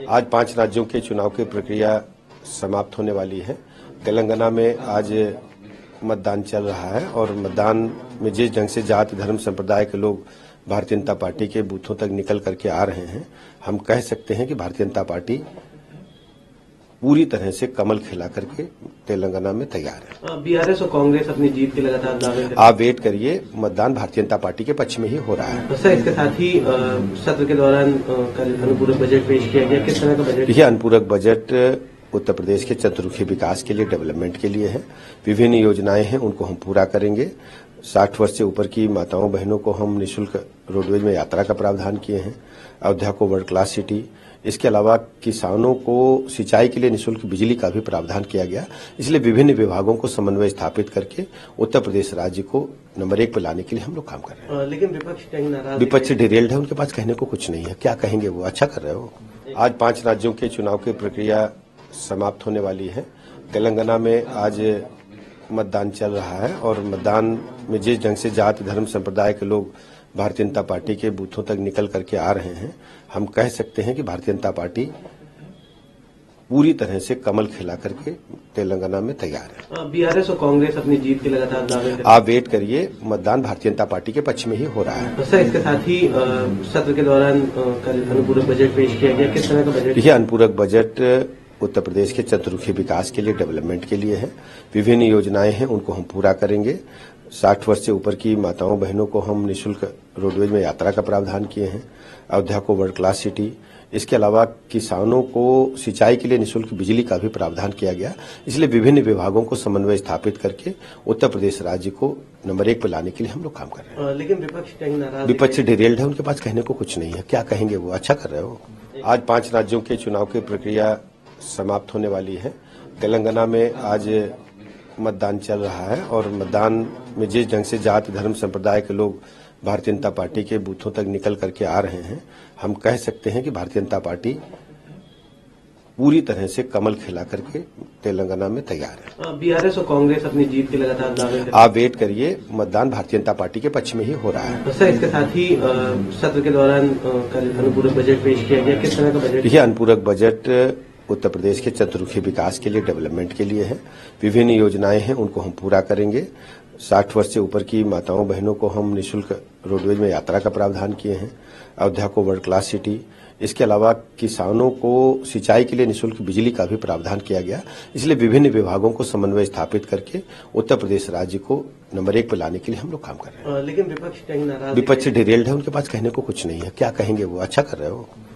आज 5 राज्यों के चुनाव की प्रक्रिया समाप्त होने वाली है। तेलंगाना में आज मतदान चल रहा है और मतदान में जिस ढंग से जाति धर्म संप्रदाय के लोग भारतीय जनता पार्टी के बूथों तक निकल करके आ रहे हैं, हम कह सकते हैं कि भारतीय जनता पार्टी पूरी तरह से कमल खिला करके तेलंगाना में तैयार है। बीआरएस और कांग्रेस अपनी जीत के लगातार दावे कर आप वेट करिए, मतदान भारतीय जनता पार्टी के पक्ष में ही हो रहा है। सर, इसके साथ ही सत्र के दौरान कल अनुपूरक बजट पेश किया गया। किस तरह का बजट? यह अनुपूरक बजट उत्तर प्रदेश के चतुर्मुखी विकास के लिए, डेवलपमेंट के लिए है। विभिन्न योजनाएं हैं, उनको हम पूरा करेंगे। 60 वर्ष से ऊपर की माताओं बहनों को हम निःशुल्क रोडवेज में यात्रा का प्रावधान किए हैं। अयोध्या को वर्ल्ड क्लास सिटी, इसके अलावा किसानों को सिंचाई के लिए निःशुल्क बिजली का भी प्रावधान किया गया। इसलिए विभिन्न विभागों को समन्वय स्थापित करके उत्तर प्रदेश राज्य को नंबर 1 पर लाने के लिए हम लोग काम कर रहे हैं। लेकिन विपक्ष कहीं नाराज, विपक्ष डिरेल्ड है, उनके पास कहने को कुछ नहीं है। क्या कहेंगे वो? अच्छा कर रहे हो। आज 5 राज्यों के चुनाव की प्रक्रिया समाप्त होने वाली है। तेलंगाना में आज मतदान चल रहा है और मतदान में जिस ढंग से जाति धर्म संप्रदाय के लोग भारतीय जनता पार्टी के बूथों तक निकल करके आ रहे हैं, हम कह सकते हैं कि भारतीय जनता पार्टी पूरी तरह से कमल खिला करके तेलंगाना में तैयार है। बीआरएस और कांग्रेस अपनी जीत के लगातार दावे कर आप वेट करिए, मतदान भारतीय जनता पार्टी के पक्ष में ही हो रहा है। सर, इसके साथ ही सत्र के दौरान कल अनुपूरक बजट पेश किया गया। किस तरह का बजट? यह अनुपूरक बजट उत्तर प्रदेश के चतुर्मुखी विकास के लिए, डेवलपमेंट के लिए है। विभिन्न योजनाएं हैं, उनको हम पूरा करेंगे। 60 वर्ष से ऊपर की माताओं बहनों को हम निःशुल्क रोडवेज में यात्रा का प्रावधान किए हैं। अयोध्या को वर्ल्ड क्लास सिटी, इसके अलावा किसानों को सिंचाई के लिए निःशुल्क बिजली का भी प्रावधान किया गया। इसलिए विभिन्न विभागों को समन्वय स्थापित करके उत्तर प्रदेश राज्य को नंबर 1 पर लाने के लिए हम लोग काम कर रहे हैं। लेकिन विपक्ष कहीं नाराज, विपक्ष डिरेल्ड है, उनके पास कहने को कुछ नहीं है। क्या कहेंगे वो? अच्छा कर रहे हो। आज 5 राज्यों के चुनाव की प्रक्रिया समाप्त होने वाली है। तेलंगाना में आज मतदान चल रहा है और मतदान में जिस ढंग से जाति धर्म संप्रदाय के लोग भारतीय जनता पार्टी के बूथों तक निकल करके आ रहे हैं, हम कह सकते हैं कि भारतीय जनता पार्टी पूरी तरह से कमल खिला करके तेलंगाना में तैयार है। बीआरएस और कांग्रेस अपनी जीत के लगातार दावे कर आप वेट करिए, मतदान भारतीय जनता पार्टी के पक्ष में ही हो रहा है। सर, इसके साथ ही सत्र के दौरान कल अनुपूरक बजट पेश किया गया। किस तरह का बजट? यह अनुपूरक बजट उत्तर प्रदेश के चतुर्मुखी विकास के लिए, डेवलपमेंट के लिए है। विभिन्न योजनाएं हैं, उनको हम पूरा करेंगे। 60 वर्ष से ऊपर की माताओं बहनों को हम निःशुल्क रोडवेज में यात्रा का प्रावधान किए हैं। अयोध्या को वर्ल्ड क्लास सिटी, इसके अलावा किसानों को सिंचाई के लिए निःशुल्क बिजली का भी प्रावधान किया गया। इसलिए विभिन्न विभागों को समन्वय स्थापित करके उत्तर प्रदेश राज्य को नंबर 1 पर लाने के लिए हम लोग काम कर रहे हैं। लेकिन विपक्ष कहीं नाराज, विपक्ष डिरेल्ड है, उनके पास कहने को कुछ नहीं है। क्या कहेंगे वो? अच्छा कर रहे हो।